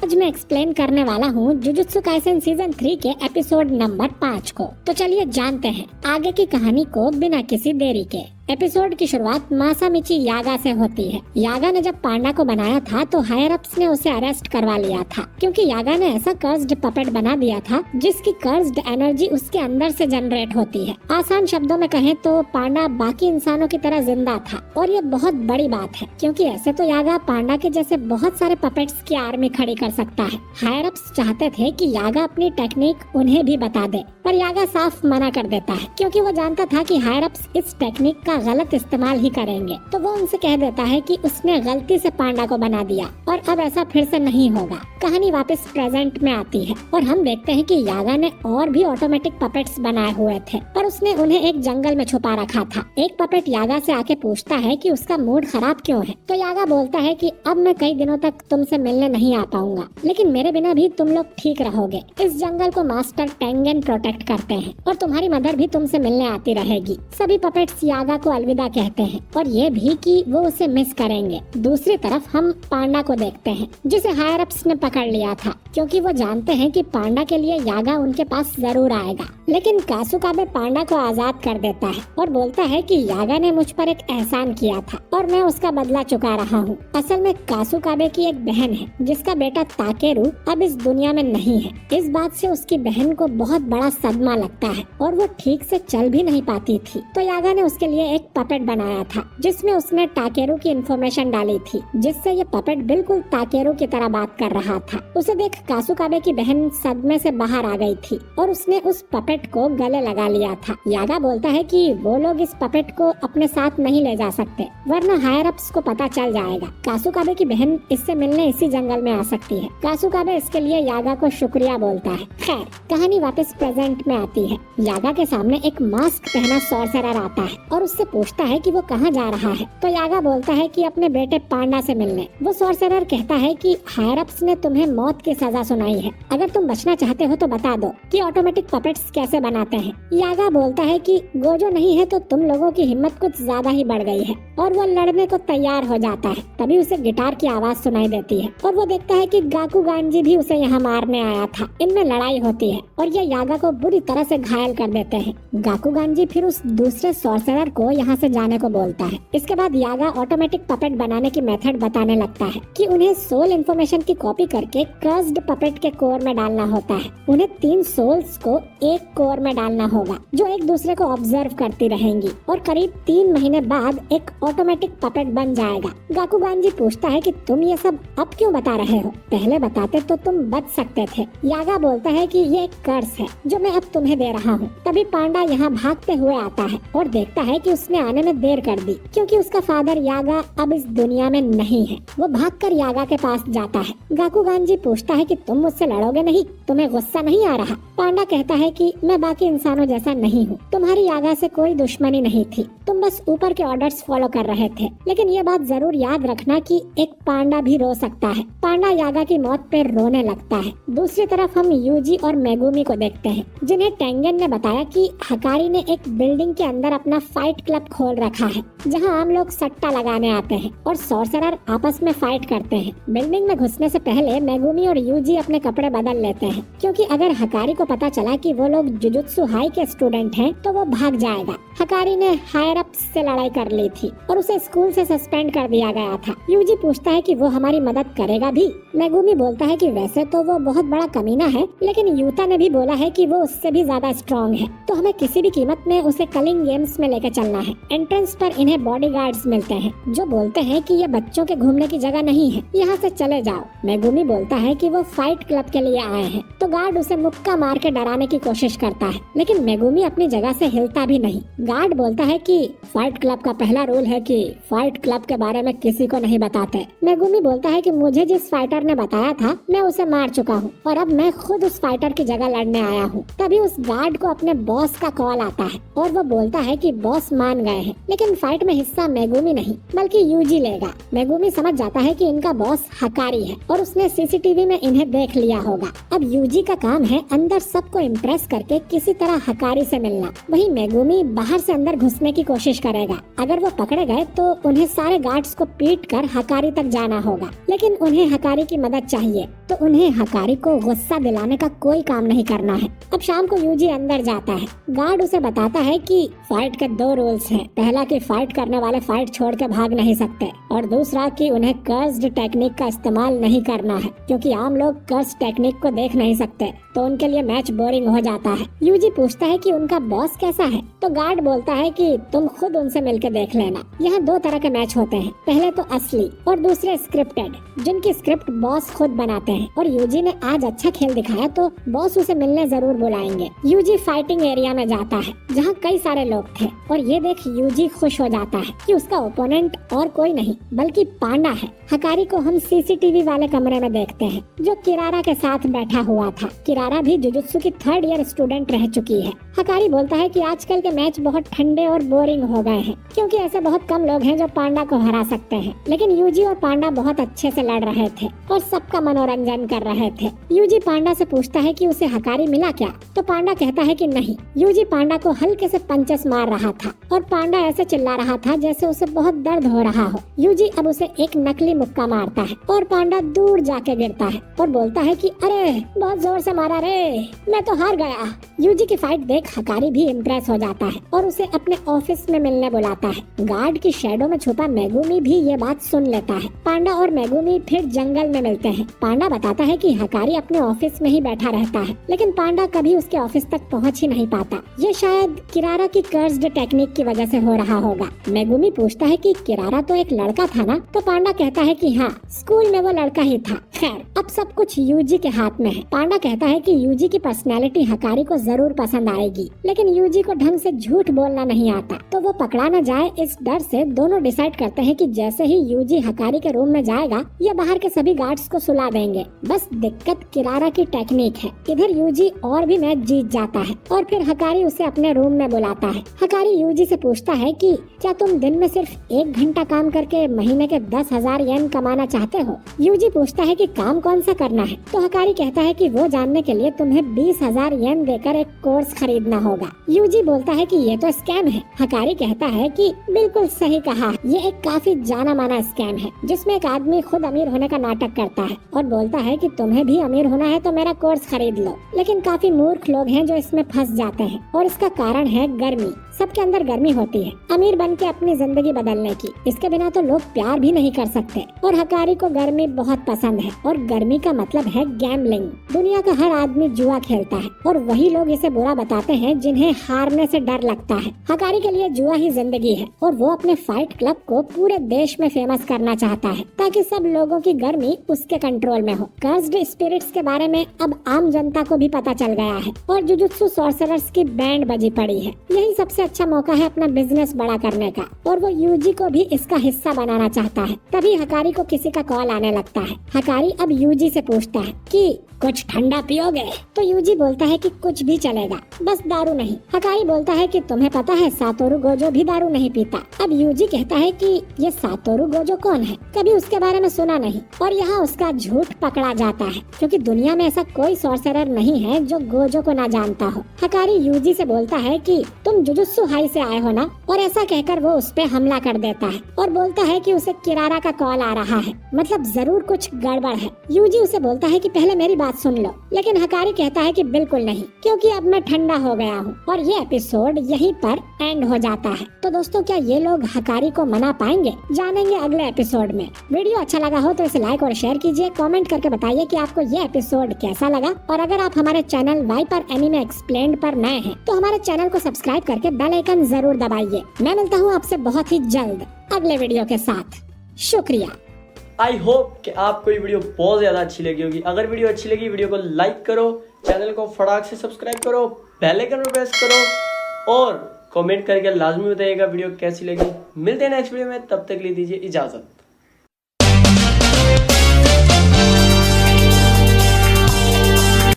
आज मैं एक्सप्लेन करने वाला हूँ जुजुत्सु काइसेन सीजन 3 के एपिसोड नंबर 5 को। तो चलिए जानते हैं आगे की कहानी को बिना किसी देरी के। एपिसोड की शुरुआत मासामिची यागा से होती है। यागा ने जब पांडा को बनाया था तो हायर अप्स ने उसे अरेस्ट करवा लिया था, क्योंकि यागा ने ऐसा कर्स्ड पपेट बना दिया था जिसकी कर्स्ड एनर्जी उसके अंदर से जनरेट होती है। आसान शब्दों में कहें तो पांडा बाकी इंसानों की तरह जिंदा था, और ये बहुत बड़ी बात है क्योंकि ऐसे तो यागा पांडा के जैसे बहुत सारे पपेट्स की आर्मी खड़ी कर सकता है। हायर अप्स चाहते थे कि यागा अपनी टेक्निक उन्हें भी बता दे, पर यागा साफ मना कर देता है क्योंकि वो जानता था कि हायर अप्स इस टेक्निक का गलत इस्तेमाल ही करेंगे। तो वो उनसे कह देता है कि उसने गलती से पांडा को बना दिया और अब ऐसा फिर से नहीं होगा। कहानी वापस प्रेजेंट में आती है और हम देखते हैं कि यागा ने और भी ऑटोमेटिक पपेट्स बनाए हुए थे, पर उसने उन्हें एक जंगल में छुपा रखा था। एक पपेट यागा से आके पूछता है कि उसका मूड खराब क्यों है, तो यागा बोलता है कि अब मैं कई दिनों तक तुमसे मिलने नहीं आ पाऊंगा, लेकिन मेरे बिना भी तुम लोग ठीक रहोगे। इस जंगल को मास्टर टेंगेन प्रोटेक्ट करते हैं और तुम्हारी मदर भी तुमसे मिलने आती रहेगी। सभी पपेट्स यागा को अलविदा कहते हैं और ये भी कि वो उसे मिस करेंगे। दूसरी तरफ हम पांडा को देखते हैं जिसे हायर अप्स ने पकड़ लिया था, क्योंकि वो जानते हैं कि पांडा के लिए यागा उनके पास जरूर आएगा। लेकिन कासुकाबे पांडा को आजाद कर देता है और बोलता है कि यागा ने मुझ पर एक एहसान किया था और मैं उसका बदला चुका रहा हूँ। असल में कासुकाबे की एक बहन है जिसका बेटा ताकेरू अब इस दुनिया में नहीं है। इस बात से उसकी बहन को बहुत बड़ा सदमा लगता है और वो ठीक से चल भी नहीं पाती थी। तो यागा ने उसके लिए एक पपेट बनाया था जिसमें उसने ताकेरू की इन्फॉर्मेशन डाली थी, जिससे ये पपेट बिल्कुल ताकेरू की तरह बात कर रहा था। उसे देख कासुकाबे की बहन सदमे से बाहर आ गई थी और उसने उस पपेट को गले लगा लिया था। यागा बोलता है कि वो लोग इस पपेट को अपने साथ नहीं ले जा सकते, वरना हायर अप्स को पता चल जाएगा। कासुकाबे की बहन इससे मिलने इसी जंगल में आ सकती है। कासुकाबे इसके लिए यागा को शुक्रिया बोलता है। खैर, कहानी वापस प्रेजेंट में आती है। यागा के सामने एक मास्क पहना सॉर्सरर आता है और उससे पूछता है कि वो कहाँ जा रहा है। तो यागा बोलता है कि अपने बेटे पांडा से मिलने। वो सॉर्सरर कहता है कि हायर अप्स ने तुम्हें मौत की सजा सुनाई है, अगर तुम बचना चाहते हो तो बता दो कि ऑटोमेटिक पपेट्स कैसे बनाते हैं। यागा बोलता है कि गोजो नहीं है तो तुम लोगों की हिम्मत कुछ ज्यादा ही बढ़ गई है, और वो लड़ने को तैयार हो जाता है। तभी उसे गिटार की आवाज सुनाई देती है और वो देखता है कि गाकुगानजी भी उसे यहाँ मारने आया था। इनमें लड़ाई होती है और ये यागा को बुरी तरह से घायल कर देते हैं। गाकुगानजी फिर उस दूसरे सॉर्सरर को यहाँ से जाने को बोलता है। इसके बाद यागा ऑटोमेटिक पपेट बनाने की मेथड बताने लगता है कि उन्हें सोल इन्फॉर्मेशन की कॉपी करके कर्स्ड पपेट के कोर में डालना होता है। उन्हें 3 सोल्स को एक कोर में डालना होगा जो एक दूसरे को ऑब्जर्व करती रहेंगी, और करीब 3 महीने बाद एक ऑटोमेटिक पपेट बन जाएगा। गाकुगानजी पूछता है कि तुम ये सब अब क्यों बता रहे हो, पहले बताते तो तुम बच सकते थे। यागा बोलता है कि ये एक कर्स है जो मैं अब तुम्हें दे रहा हूँ। तभी पांडा यहाँ भागते हुए आता है और देखता है कि उसने आने में देर कर दी क्योंकि उसका फादर यागा अब इस दुनिया में नहीं है। वो भागकर यागा के पास जाता है। गाकुगानजी पूछता है कि तुम मुझसे लड़ोगे नहीं, तुम्हें गुस्सा नहीं आ रहा। पांडा कहता है कि मैं बाकी इंसानों जैसा नहीं हूँ, तुम्हारी यागा से कोई दुश्मनी नहीं थी, तुम बस ऊपर के ऑर्डर्स फॉलो कर रहे थे। लेकिन ये बात जरूर याद रखना कि एक पांडा भी रो सकता है। पांडा यागा की मौत पे रोने लगता है। दूसरी तरफ हम यूजी और मेगुमी को देखते हैं जिन्हें टेंगेन ने बताया कि हकारी ने एक बिल्डिंग के अंदर अपना फाइट क्लब खोल रखा है जहां आम लोग सट्टा लगाने आते हैं और सॉर्सरर आपस में फाइट करते हैं। बिल्डिंग में घुसने से पहले मेगुमी और यूजी अपने कपड़े बदल लेते हैं क्योंकि अगर हकारी को पता चला कि वो लोग जुजुत्सु हाई के स्टूडेंट हैं तो वो भाग जाएगा। हकारी ने हायर अप्स से लड़ाई कर ली थी और उसे स्कूल से सस्पेंड कर दिया गया था। यूजी पूछता है कि वो हमारी मदद करेगा भी। मेगुमी बोलता है कि वैसे तो वो बहुत बड़ा कमीना है, लेकिन यूता ने भी बोला है कि वो उससे भी ज्यादा स्ट्रॉन्ग है, तो हमें किसी भी कीमत में उसे कलिंग गेम्स में लेकर चलना है। एंट्रेंस पर इन्हें बॉडीगार्ड्स मिलते हैं जो बोलते हैं कि ये बच्चों के घूमने की जगह नहीं है, यहाँ से चले जाओ। मेगुमी बोलता है कि वो फाइट क्लब के लिए आए हैं, तो गार्ड उसे मुक्का मार के डराने की कोशिश करता है, लेकिन मेगुमी अपनी जगह से हिलता भी नहीं। गार्ड बोलता है कि फाइट क्लब का पहला रूल है कि फाइट क्लब के बारे में किसी को नहीं बताते। मेगुमी बोलता है कि मुझे जिस फाइटर ने बताया था मैं उसे मार चुका हूँ और अब मैं खुद उस फाइटर की जगह लड़ने आया हूँ। तभी उस गार्ड को अपने बॉस का कॉल आता है और वो बोलता है कि बॉस मान गए हैं, लेकिन फाइट में हिस्सा मेगुमी नहीं बल्कि यूजी लेगा। मेगुमी समझ जाता है कि इनका बॉस हकारी है और उसने सीसीटीवी में इन्हें देख लिया होगा। अब यूजी का काम है अंदर सबको इम्प्रेस करके किसी तरह हकारी से मिलना। वहीं मेगुमी बाहर से अंदर घुसने की कोशिश करेगा। अगर वो पकड़े गए तो उन्हें सारे गार्ड्स को पीट कर हकारी तक जाना होगा, लेकिन उन्हें हकारी की मदद चाहिए तो उन्हें हकारी को गुस्सा दिलाने का कोई काम नहीं करना है। अब शाम को यूजी अंदर जाता है। गार्ड उसे बताता है कि फाइट के 2 रूल्स हैं। पहला कि फाइट करने वाले फाइट छोड़ के भाग नहीं सकते और दूसरा कि उन्हें कर्स्ड टेक्निक का इस्तेमाल नहीं करना है, क्योंकि आम लोग कर्स टेक्निक को देख नहीं सकते तो उनके लिए मैच बोरिंग हो जाता है। यूजी पूछता है कि उनका बॉस कैसा है तो गार्ड बोलता है कि तुम खुद उनसे मिलकर देख लेना। यहाँ 2 तरह के मैच होते हैं, पहले तो असली और दूसरे स्क्रिप्टेड, जिनकी स्क्रिप्ट बॉस खुद बनाते हैं। और यूजी ने आज अच्छा खेल दिखाया तो बॉस उसे मिलने जरूर बुलाएंगे। यूजी फाइटिंग एरिया में जाता है जहाँ कई सारे लोग थे और ये देख यूजी खुश हो जाता है कि उसका ओपोनेंट और कोई नहीं बल्कि पांडा है। हकारी को हम सीसीटीवी वाले कमरे में देखते हैं जो किरारा के साथ बैठा हुआ था। किरारा भी जुजुत्सु की 3rd ईयर स्टूडेंट रह चुकी है। हकारी बोलता है कि आजकल के मैच बहुत ठंडे और बोरिंग हो गए हैं, क्योंकि ऐसे बहुत कम लोग हैं जो पांडा को हरा सकते हैं। लेकिन यूजी और पांडा बहुत अच्छे से लड़ रहे थे और सबका मनोरंजन कर रहे थे। यूजी पांडा से पूछता है कि उसे हकारी मिला क्या, तो पांडा कहता है कि नहीं। यूजी पांडा को हल्के से पंचेस मार रहा था और पांडा ऐसे चिल्ला रहा था जैसे उसे बहुत दर्द हो रहा हो। यूजी अब उसे एक नकली मुक्का मारता है और पांडा दूर जाके गिरता है और बोलता है कि अरे बहुत जोर से मारा रे, मैं तो हार गया। यूजी की फाइट देख हकारी भी इम्प्रेस हो जाता है और उसे अपने ऑफिस में मिलने बुलाता है। गार्ड की शैडो में छुपा मेगुमी भी ये बात सुन लेता है। पांडा और मेगुमी फिर जंगल में मिलते हैं। पांडा बताता है कि हकारी अपने ऑफिस में ही बैठा रहता है, लेकिन पांडा कभी उसके ऑफिस तक पहुंच ही नहीं पाता। ये शायद किरारा की कर्स्ड टेक्निक की वजह से हो रहा होगा। मेगुमी पूछता है कि किरारा तो एक लड़का था ना, तो पांडा कहता है कि हाँ, स्कूल में वो लड़का ही था। खैर, अब सब कुछ यूजी के हाथ में है। पांडा कहता है कि यूजी की पर्सनैलिटी हकारी को जरूर पसंद आएगी, लेकिन यूजी को ढंग से झूठ बोलना नहीं आता, तो वो पकड़ा न जाए इस डर से दोनों डिसाइड करते हैं कि जैसे ही यूजी हकारी के रूम में जाएगा ये बाहर के सभी गार्ड्स को सुला देंगे। बस दिक्कत किरारा की टेक्निक है। इधर यूजी और भी मैच जीत जाता है और फिर हकारी उसे अपने रूम में बुलाता है। हकारी यूजी से पूछता है कि क्या तुम दिन में सिर्फ 1 घंटा काम करके महीने के 10,000 येन कमाना चाहते हो? यूजी पूछता है कि काम कौन सा करना है, तो हकारी कहता है कि वो जानने के लिए तुम्हें 20,000 येन देकर एक कोर्स खरीदना होगा। यूजी बोलता है कि ये तो स्कैम है। हकारी कहता है कि बिल्कुल सही कहा, ये एक काफी जाना माना स्कैम है जिसमें एक आदमी खुद अमीर होने का नाटक करता है और बोलता है कि तुम्हें भी अमीर होना है तो मेरा कोर्स खरीद लो। लेकिन काफी मूर्ख लोग हैं जो इसमें फंस जाते हैं और इसका कारण है गर्मी। सबके अंदर गर्मी होती है अमीर बन के अपनी जिंदगी बदलने की। इसके बिना तो लोग प्यार भी नहीं कर सकते और हकारी को गर्मी बहुत पसंद है और गर्मी का मतलब है गैम्बलिंग। दुनिया का हर आदमी जुआ खेलता है और वही लोग इसे बुरा बताते हैं जिन्हें हारने से डर लगता है। हकारी के लिए जुआ ही जिंदगी है और वो अपने फाइट क्लब को पूरे देश में फेमस करना चाहता है ताकि सब लोगों की गर्मी उसके कंट्रोल में हो। कर्स्ड स्पिरिट्स के बारे में अब आम जनता को भी पता चल गया है और जुजुत्सु सॉर्सरर्स की बैंड बजी पड़ी है। यही सबसे अच्छा मौका है अपना बिजनेस बड़ा करने का और वो यूजी को भी इसका हिस्सा बनाना चाहता है। तभी हकारी को किसी का कॉल आने लगता है। हकारी अब यूजी से पूछता है कि कुछ ठंडा पियोगे? तो यूजी बोलता है कि कुछ भी चलेगा, बस दारू नहीं। हकारी बोलता है कि तुम्हें पता है सातोरु गोजो भी दारू नहीं पीता। अब यूजी कहता है कि ये सातोरु गोजो कौन है, कभी उसके बारे में सुना नहीं। और यहाँ उसका झूठ पकड़ा जाता है क्योंकि दुनिया में ऐसा कोई सॉर्सरर नहीं है जो गोजो को ना जानता हो। हकारी यूजी से बोलता है कि तुम जुजुत्सु हाई से आए हो ना, और ऐसा कहकर वो उस पे हमला कर देता है और बोलता है कि उसे किरारा का कॉल आ रहा है, मतलब जरूर कुछ गड़बड़ है। यूजी उसे बोलता है कि पहले मेरी बात सुन लो, लेकिन हकारी कहता है कि बिल्कुल नहीं, क्योंकि अब मैं ठंडा हो गया हूँ। और ये एपिसोड यहीं पर एंड हो जाता है। तो दोस्तों, क्या ये लोग हकारी को मना पाएंगे? जानेंगे अगले एपिसोड में। वीडियो अच्छा लगा हो तो इसे लाइक और शेयर कीजिए। कमेंट करके बताइए कि आपको ये एपिसोड कैसा लगा। और अगर आप हमारे चैनल वाइपर एनिमे एक्सप्लेन्ड पर नए हैं तो हमारे चैनल को सब्सक्राइब करके बेल आइकन जरूर दबाइए। मैं मिलता हूँ आपसे बहुत ही जल्द अगले वीडियो के साथ। शुक्रिया। आई होप कि आपको ये वीडियो बहुत ज़्यादा अच्छी लगी होगी। अगर वीडियो अच्छी लगी, वीडियो को लाइक करो, चैनल को फटाक से सब्सक्राइब करो, बेल आइकन पर प्रेस करो और कमेंट करके लाजमी बताइएगा वीडियो कैसी लगी। मिलते हैं नेक्स्ट वीडियो में, तब तक ले दीजिए इजाज़त।